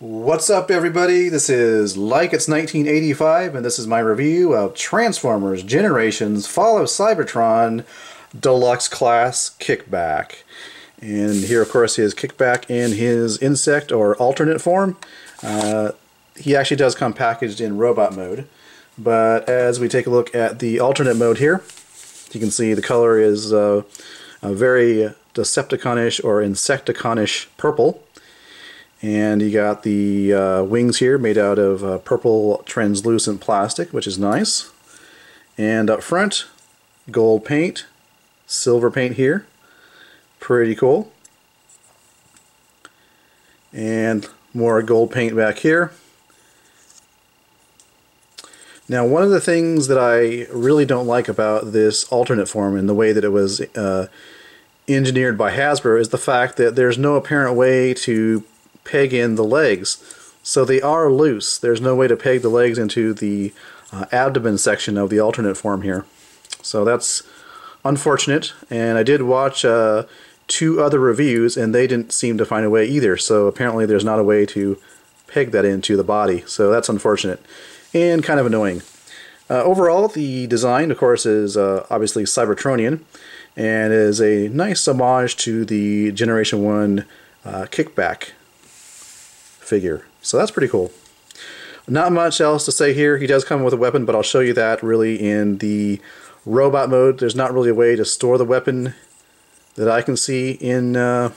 What's up, everybody? This is Like It's 1985, and this is my review of Transformers Generations Fall of Cybertron Deluxe Class Kickback. And here, of course, is Kickback in his insect or alternate form. He actually does come packaged in robot mode, but as we take a look at the alternate mode here, you can see the color is a very Decepticon-ish or Insecticon-ish purple. And you got the wings here made out of purple translucent plastic, which is nice. And up front, gold paint, silver paint here. Pretty cool. And more gold paint back here. Now, one of the things that I really don't like about this alternate form and the way that it was engineered by Hasbro is the fact that there's no apparent way to peg in the legs, so they are loose. There's no way to peg the legs into the abdomen section of the alternate form here, so that's unfortunate. And I did watch two other reviews and they didn't seem to find a way either, so apparently there's not a way to peg that into the body, so that's unfortunate and kind of annoying. Overall, the design, of course, is obviously Cybertronian and is a nice homage to the Generation 1 Kickback figure. So that's pretty cool. Not much else to say here. He does come with a weapon, but I'll show you that really in the robot mode. There's not really a way to store the weapon that I can see in the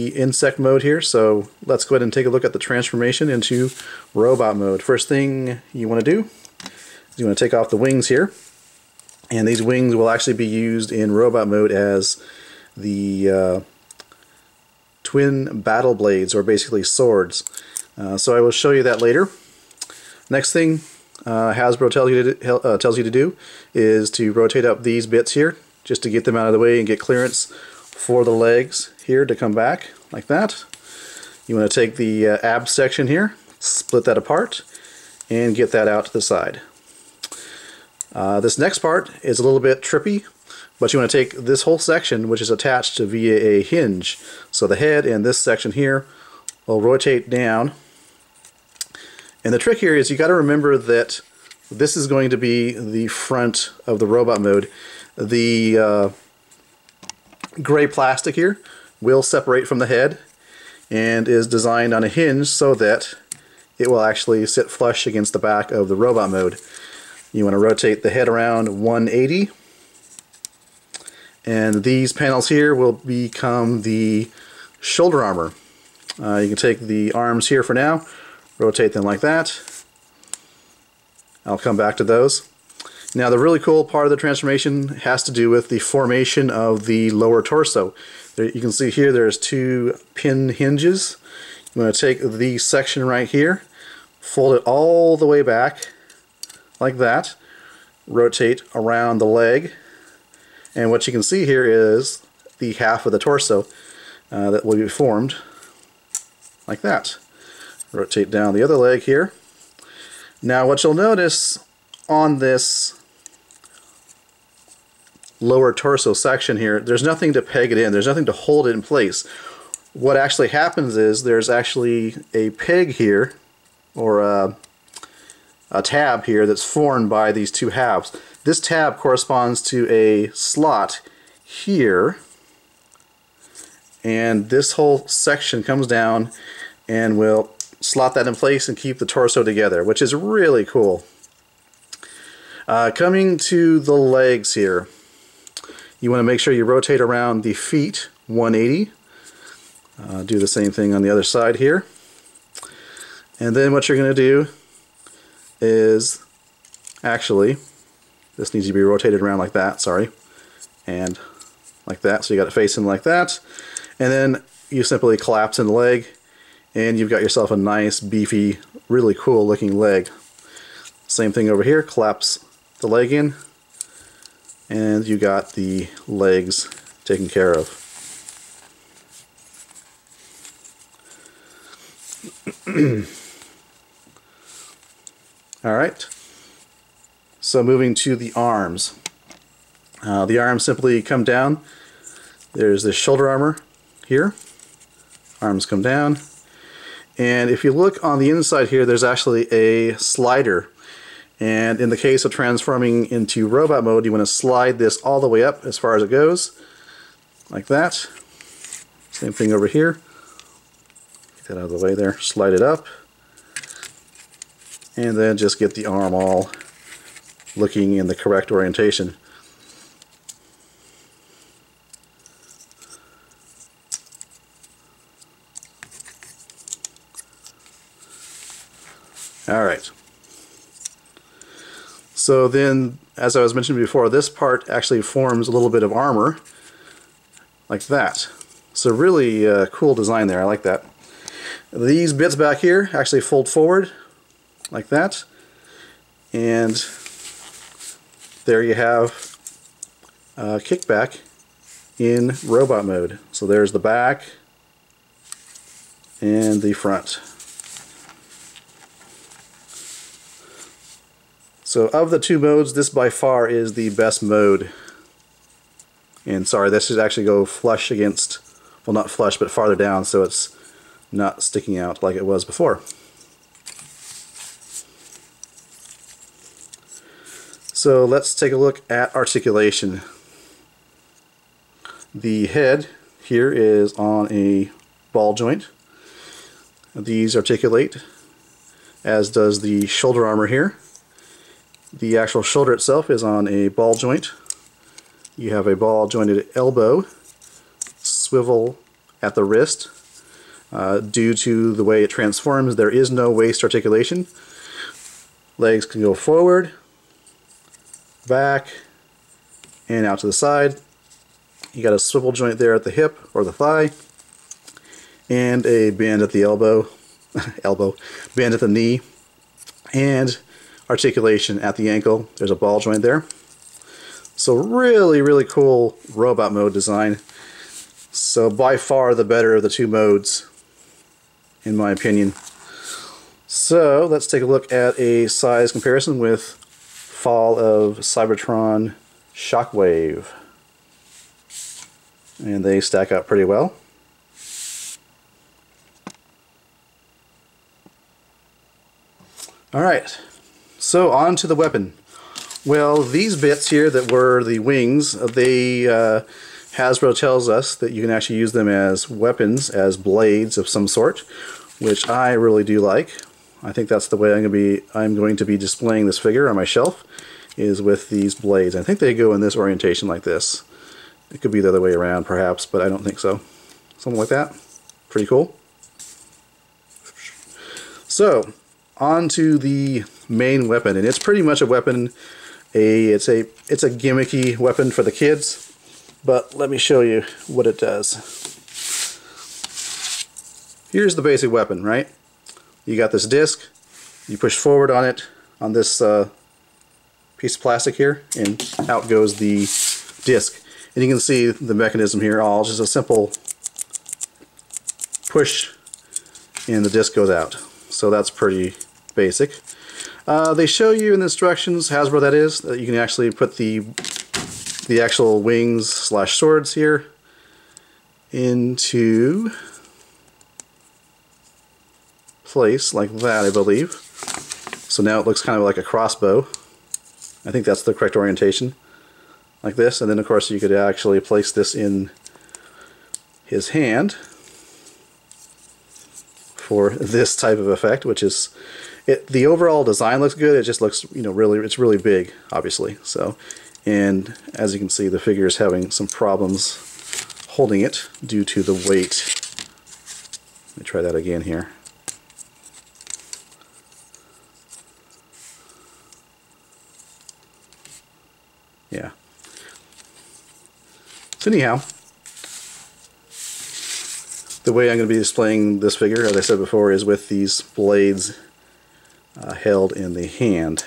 insect mode here. So let's go ahead and take a look at the transformation into robot mode. First thing you want to do is you want to take off the wings here. And these wings will actually be used in robot mode as the twin battle blades, or basically swords. So I will show you that later. Next thing Hasbro tells you to do is to rotate up these bits here just to get them out of the way and get clearance for the legs here to come back like that. You want to take the ab section here, split that apart, and get that out to the side. This next part is a little bit trippy, but you want to take this whole section, which is attached via a hinge. So the head and this section here will rotate down. And the trick here is you got to remember that this is going to be the front of the robot mode. The gray plastic here will separate from the head and is designed on a hinge so that it will actually sit flush against the back of the robot mode. You want to rotate the head around 180. And these panels here will become the shoulder armor. You can take the arms here for now, rotate them like that. I'll come back to those. Now, the really cool part of the transformation has to do with the formation of the lower torso. There, you can see here there's two pin hinges. I'm going to take the section right here, fold it all the way back like that, rotate around the leg. And what you can see here is the half of the torso that will be formed like that. Rotate down the other leg here. Now what you'll notice on this lower torso section here, there's nothing to peg it in. There's nothing to hold it in place. What actually happens is there's actually a peg here, or a tab here that's formed by these two halves. This tab corresponds to a slot here, and this whole section comes down and will slot that in place and keep the torso together, which is really cool. Coming to the legs here, you want to make sure you rotate around the feet 180. Do the same thing on the other side here. And then what you're going to do is actually, this needs to be rotated around like that, sorry, and like that, so you got it facing like that, and then you simply collapse in the leg and you've got yourself a nice, beefy, really cool looking leg. Same thing over here, collapse the leg in and you got the legs taken care of. Alright, so moving to the arms. The arms simply come down. There's the shoulder armor here. Arms come down. And if you look on the inside here, there's actually a slider. And in the case of transforming into robot mode, you want to slide this all the way up as far as it goes, like that. Same thing over here. Get that out of the way there. Slide it up. And then just get the arm all looking in the correct orientation. Alright. So then, as I was mentioning before, this part actually forms a little bit of armor, like that. So really cool design there, I like that. These bits back here actually fold forward, like that. And there you have Kickback in robot mode. So there's the back and the front. So of the two modes, this by far is the best mode. And sorry, this should actually go flush against, well, not flush, but farther down, so it's not sticking out like it was before. So let's take a look at articulation. The head here is on a ball joint. These articulate, as does the shoulder armor here. The actual shoulder itself is on a ball joint. You have a ball jointed elbow, swivel at the wrist. Due to the way it transforms, there is no waist articulation. Legs can go forward, back, and out to the side. You got a swivel joint there at the hip or the thigh, and a bend at the elbow, bend at the knee, and articulation at the ankle. There's a ball joint there. So really, really cool robot mode design. So by far the better of the two modes, in my opinion. So let's take a look at a size comparison with Fall of Cybertron Shockwave. And they stack up pretty well. Alright, so on to the weapon. Well, these bits here that were the wings, Hasbro tells us that you can actually use them as weapons, as blades of some sort, which I really do like. I think that's the way I'm going to be displaying this figure on my shelf, is with these blades. I think they go in this orientation like this. It could be the other way around perhaps, but I don't think so. Something like that. Pretty cool. So, on to the main weapon, and it's pretty much a weapon. It's a gimmicky weapon for the kids, but let me show you what it does. Here's the basic weapon, right? You got this disc, you push forward on it, on this piece of plastic here, and out goes the disc. And you can see the mechanism here, all just a simple push and the disc goes out. So that's pretty basic. They show you in the instructions, Hasbro that is, that you can actually put the actual wings slash swords here into place like that, I believe. So now it looks kind of like a crossbow. I think that's the correct orientation, like this. And then of course you could actually place this in his hand for this type of effect, which is the overall design looks good. It just looks, you know, it's really big, obviously. So, and as you can see, the figure is having some problems holding it due to the weight. Let me try that again here. Yeah. So anyhow, the way I'm going to be displaying this figure, as I said before, is with these blades held in the hand.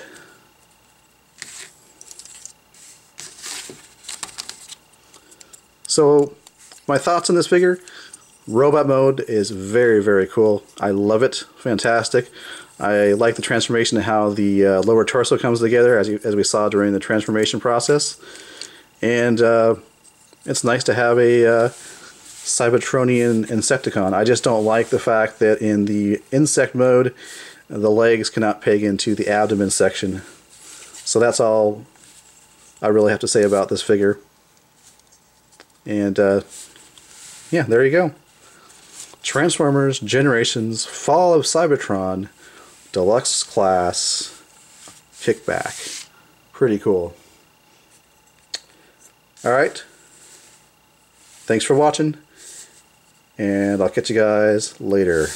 So my thoughts on this figure: robot mode is very, very cool. I love it. Fantastic. I like the transformation and how the lower torso comes together, as we saw during the transformation process. And it's nice to have a Cybertronian Insecticon. I just don't like the fact that in the insect mode, the legs cannot peg into the abdomen section. So that's all I really have to say about this figure. And yeah, there you go. Transformers Generations Fall of Cybertron Deluxe Class Kickback. Pretty cool. Alright. Thanks for watching, and I'll catch you guys later.